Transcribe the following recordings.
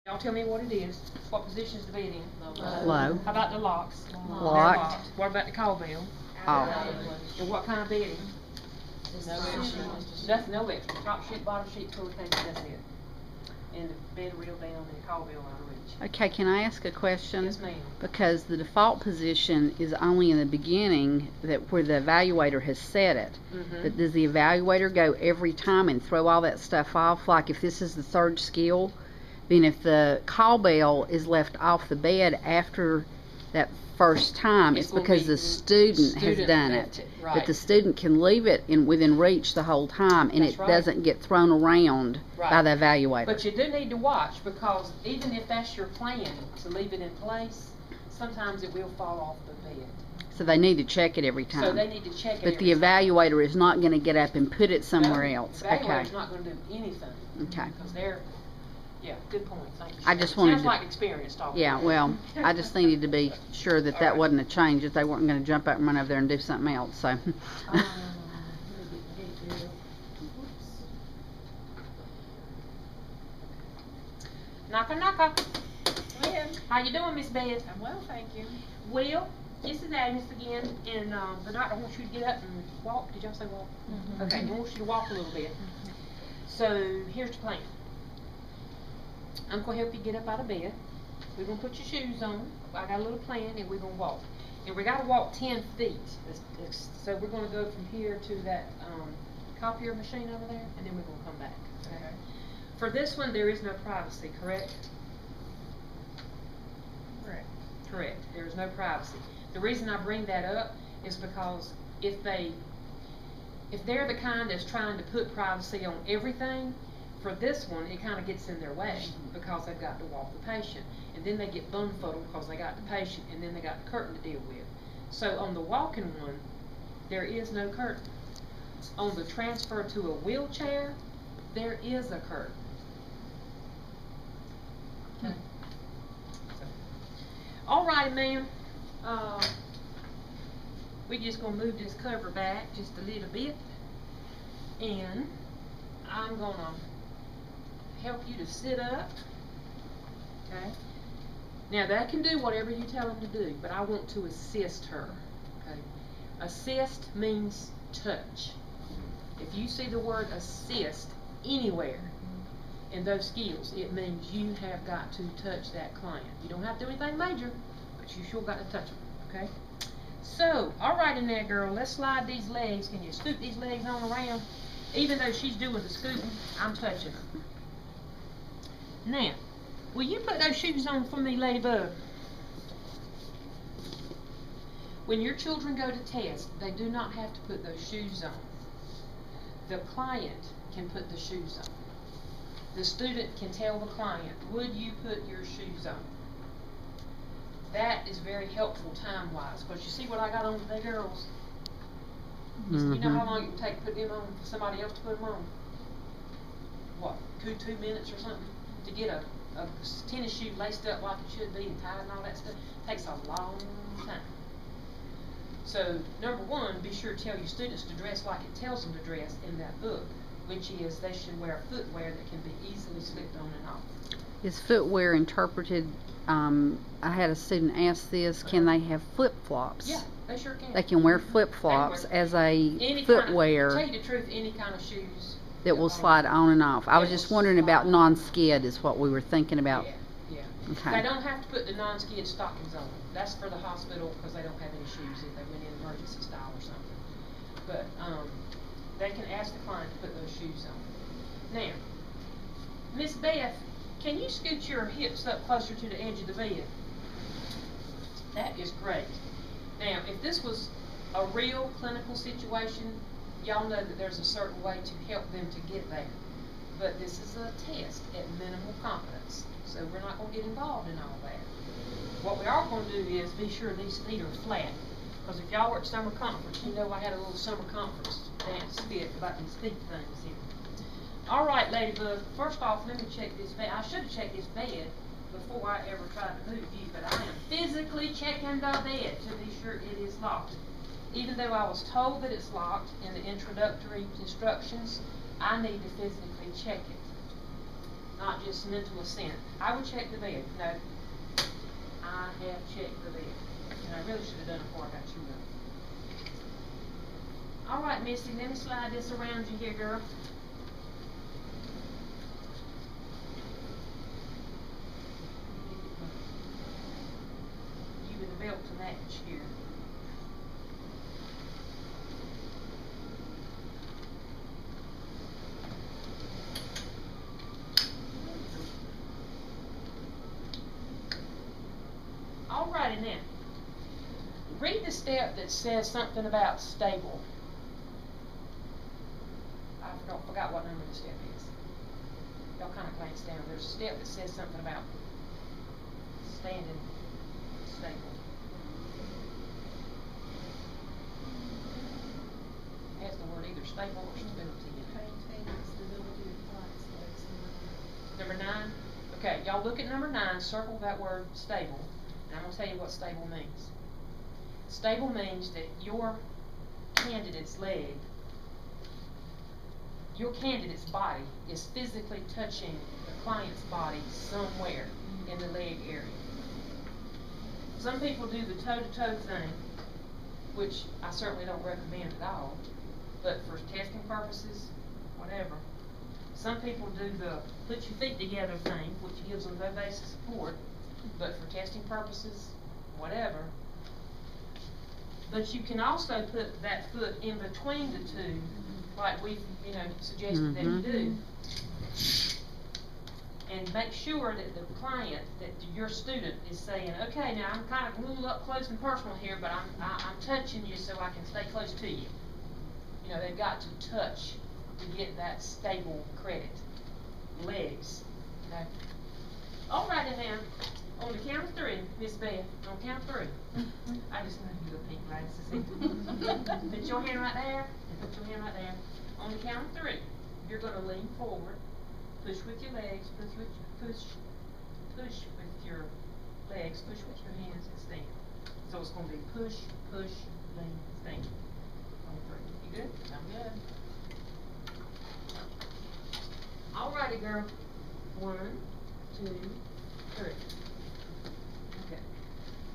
Y'all tell me what it is. What position is the bed in? Low. How about the locks? Locked. What about the call bell? Off. And what kind of bedding? Nothing, no extra. Top sheet, bottom sheet, pillowcase, that's it. And the bed real down and the call bell out of reach. Okay, can I ask a question? Yes, ma'am. Because the default position is only in the beginning, that where the evaluator has set it. But does the evaluator go every time and throw all that stuff off? Like if this is the third skill, then if the call bell is left off the bed after that first time, it's because the student has done it. Right. But the student can leave it within reach the whole time, and That's it right. doesn't get thrown around by the evaluator. But you do need to watch, because even if that's your plan to leave it in place, sometimes it will fall off the bed. So they need to check it every time. So they need to check it. But the evaluator is not going to get up and put it somewhere else. The evaluator's not going to do anything. Okay. Because they're, yeah, good point. Thank you. I just wanted Sounds to, like experience talking. Yeah, well, I just needed to be sure that that wasn't a change, that they weren't going to jump up and run over there and do something else. So. Knocker, knocker. Go ahead. How you doing, Miss Beth? I'm well, thank you. Well, this is Agnes again, and the doctor wants you to get up and walk. Did y'all say walk? Okay, he wants you to walk a little bit. So here's the plan. I'm going to help you get up out of bed. We're going to put your shoes on. I got a little plan, and we're going to walk. And we got to walk 10 feet. So we're going to go from here to that copier machine over there, and then we're going to come back. Okay. For this one, there is no privacy, correct? Correct. Correct. There is no privacy. The reason I bring that up is because if they're the kind that's trying to put privacy on everything, for this one, it kind of gets in their way because they've got to walk the patient. And then they get bumfuddled because they got the patient, and then they got the curtain to deal with. So on the walking one, there is no curtain. On the transfer to a wheelchair, there is a curtain. Okay. Alrighty, ma'am. We're just going to move this cover back just a little bit. And I'm going to help you to sit up. Okay. Now they can do whatever you tell them to do, but I want to assist her. Okay. Assist means touch. If you see the word assist anywhere in those skills, it means you have got to touch that client. You don't have to do anything major, but you sure got to touch them. Okay. So, alrighty now, girl. Let's slide these legs. Can you scoot these legs on around? Even though she's doing the scooting, I'm touching her. Now, will you put those shoes on for me, Ladybug? When your children go to test, they do not have to put those shoes on. The client can put the shoes on. The student can tell the client, would you put your shoes on? That is very helpful time-wise, because you see what I got on today, girls? You know how long it would take to put them on for somebody else to put them on? What, 2 minutes or something? To get a tennis shoe laced up like it should be and tied and all that stuff takes a long time. So, number one, be sure to tell your students to dress like it tells them to dress in that book, which is they should wear footwear that can be easily slipped on and off. Is footwear interpreted, I had a student ask this, can they have flip-flops? Yeah, they sure can. They can wear flip-flops as a footwear. To tell you the truth, any kind of shoes that will slide on and off. I was just wondering about non-skid is what we were thinking about. Yeah. Okay. They don't have to put the non-skid stockings on. That's for the hospital because they don't have any shoes if they went in emergency style or something. But they can ask the client to put those shoes on. Now, Miss Beth, can you scoot your hips up closer to the edge of the bed? That is great. Now, if this was a real clinical situation, y'all know that there's a certain way to help them to get there. But this is a test at minimal competence, so we're not going to get involved in all that. What we are going to do is be sure these feet are flat. Because if y'all were at summer conference, you know I had a little summer conference dance fit about these feet things here. Alright, Ladybug, first off, let me check this bed. I should have checked this bed before I ever tried to move you, but I am physically checking the bed to be sure it is locked. Even though I was told that it's locked in the introductory instructions, I need to physically check it. not just mental assent. I would check the bed. No, I have checked the bed. And I really should have done it before I got you up. All right, Missy, let me slide this around you here, girl. You with the belt to match here. Alrighty now. Read the step that says something about stable. I forgot what number the step is. Y'all kind of glance down. There's a step that says something about standing stable. It has the word either stable or stability in it. Maintaining stability of flight space. Number 9? Okay, y'all look at number 9, circle that word stable, and I'm going to tell you what stable means. Stable means that your candidate's leg, your candidate's body is physically touching the client's body somewhere in the leg area. Some people do the toe-to-toe thing, which I certainly don't recommend at all, but for testing purposes, whatever. Some people do the put your feet together thing, which gives them no basic support, but for testing purposes, whatever. But you can also put that foot in between the two, like we've, suggested that you do. And make sure that the client, that your student is saying, okay, now I'm kind of a little up close and personal here, but I'm touching you so I can stay close to you. They've got to touch to get that stable credit. Legs. Okay. Alrighty now. On the count of 3, Miss Beth. On the count of 3. I just know you little pink glasses. Put your hand right there. And put your hand right there. On the count of 3, you're going to lean forward. Push with your legs. Push with your legs. Push with your hands and stand. So it's going to be push, push, lean, stand. On 3. You good? I'm good. Alrighty, girl. 1, 2, 3. Okay.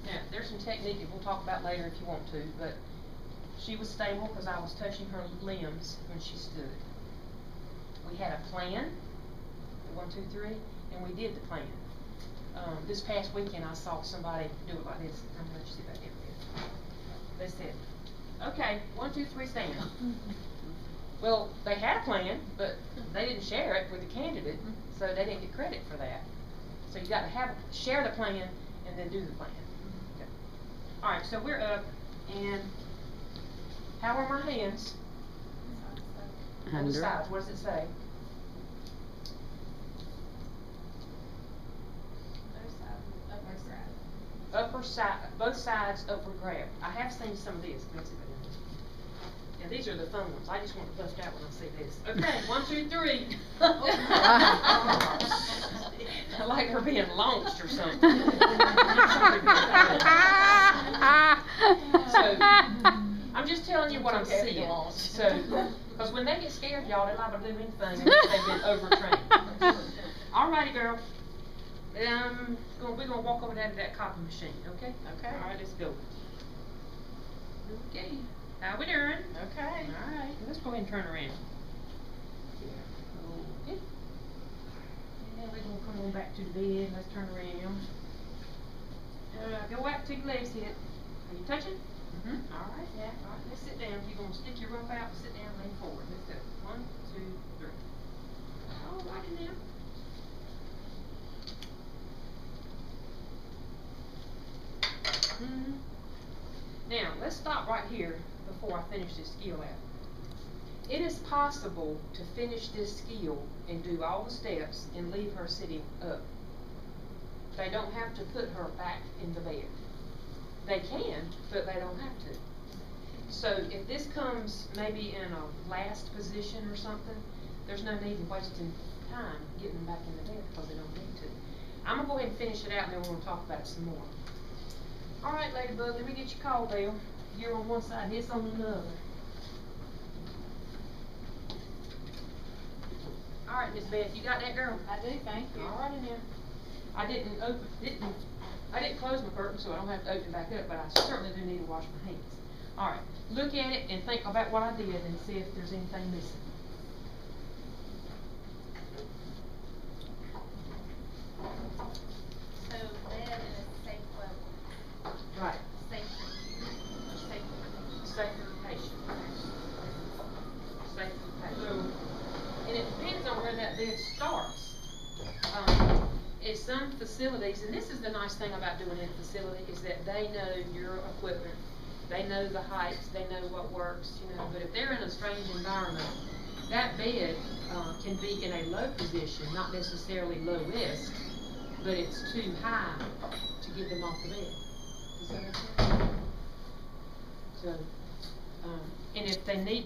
Now, there's some technique that we'll talk about later if you want to, but she was stable because I was touching her limbs when she stood. We had a plan, 1, 2, 3, and we did the plan. This past weekend I saw somebody do it like this. I'm going to let you see back there. They said, okay, 1, 2, 3, stand. Well, they had a plan, but they didn't share it with the candidate, so they didn't get credit for that. So you got to share the plan and then do the plan. Okay. All right, so we're up, and how are my hands? On the sides. What does it say? Upper side, both sides upward grab. I have seen some of this. Let's see if I do this. And these are the fun ones. I just want to bust out when I see this. Okay, 1, 2, 3. I like her being launched or something. So, I'm just telling you what I'm seeing. So, because when they get scared, y'all, they're liable to do anything if they've been overtrained. Alrighty, girl. We're gonna walk over there to that copy machine, okay? Okay. Alright, let's go. Okay. How we doing? Okay. Alright, let's go ahead and turn around. Okay. Yeah, we're gonna come on back to the bed. Let's turn around. Go back to your legs hit. Are you touching? Mm-hmm. Alright, yeah. Alright, let's sit down. You're gonna stick your rope out, sit down, lean forward. Let's go. 1, 2, 3. Alrighty now. Now, let's stop right here before I finish this skill out. It is possible to finish this skill and do all the steps and leave her sitting up. They don't have to put her back in the bed. They can, but they don't have to. So if this comes maybe in a last position or something, there's no need in wasting time getting them back in the bed because they don't need to. I'm going to go ahead and finish it out and then we're going to talk about it some more. Alright, Ladybug, let me get your call bell. You're on one side, this on another. All right, Miss Beth, you got that, girl? I do, thank you. All right, now. I didn't close my curtain, so I don't have to open it back up, but I certainly do need to wash my hands. All right, look at it and think about what I did and see if there's anything missing. So lead in a safe level, Right. safe for you, or safe for the patient. Safe for the patient. Safe for the patient. And it depends on where that bed starts. At some facilities, and this is the nice thing about doing it in a facility, is that they know your equipment, they know the heights, they know what works, you know, but if they're in a strange environment, that bed, can be in a low position, not necessarily low risk, but it's too high to get them off the bed. Does that make sense? So, and if they need